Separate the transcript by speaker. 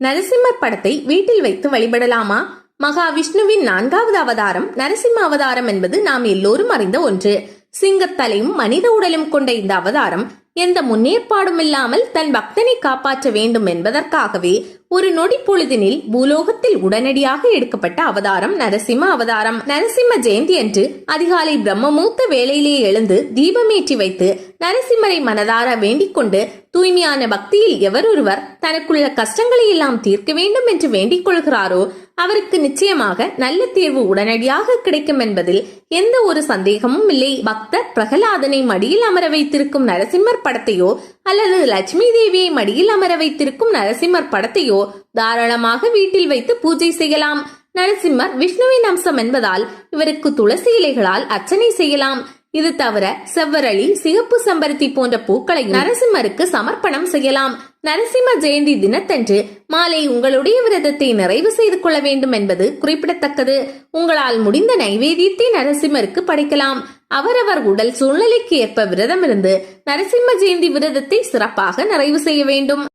Speaker 1: நரசிம்மர் படத்தை வீட்டில் வைத்து வழிபடலாமா? மகாவிஷ்ணுவின் 4வது அவதாரம் நரசிம்ம அவதாரம் என்பது நாம் எல்லோரும் அறிந்த ஒன்று. சிங்கத்தலையும் மனித உடலும் கொண்ட இந்த அவதாரம் எந்த முன்னேற்பாடும் இல்லாமல் தன் பக்தனை காப்பாற்ற வேண்டும் என்பதற்காகவே ஒரு நொடி பொழுதினில் பூலோகத்தில் உடனடியாக எடுக்கப்பட்ட அவதாரம் நரசிம்ம அவதாரம். நரசிம்ம ஜெயந்தி அன்று அதிகாலை பிரம்மமூர்த்த வேளையிலே எழுந்து தீபமேற்றி வைத்து நரசிம்மரை மனதார வேண்டிக் கொண்டு தூய்மையான பக்தியில் எவரொருவர் தனக்குள்ள கஷ்டங்களை எல்லாம் தீர்க்க வேண்டும் என்று வேண்டிக் கொள்கிறாரோ அவருக்கு நிச்சயமாக நல்ல தீர்வு உடனடியாக கிடைக்கும் என்பதில் எந்த ஒரு சந்தேகமும் இல்லை. பக்தர் பிரகலாதனை மடியில் அமர வைத்திருக்கும் நரசிம்மர் படத்தையோ அல்லது லட்சுமி தேவியை மடியில் அமர வைத்திருக்கும் நரசிம்மர் படத்தையோ தாராளமாக வீட்டில் வைத்து பூஜை செய்யலாம். நரசிம்மர் விஷ்ணுவின் அம்சம் என்பதால் இவருக்கு துளசி இலைகளால் அர்ச்சனை செய்யலாம். இது தவிர செவ்வரளி, சிகப்பு செம்பருத்தி போன்ற பூக்களை நரசிம்மருக்கு சமர்ப்பணம் செய்யலாம். நரசிம்ம ஜெயந்தி தினத்தன்று மாலை உங்களுடைய விரதத்தை நிறைவு செய்து கொள்ள வேண்டும் என்பது குறிப்பிடத்தக்கது. உங்களால் முடிந்த நைவேத்தியத்தை நரசிம்மருக்கு படைக்கலாம். அவரவர் உடல் சூழ்நிலைக்கு ஏற்ப விரதம் இருந்து நரசிம்ம ஜெயந்தி விரதத்தை சிறப்பாக நிறைவு செய்ய வேண்டும்.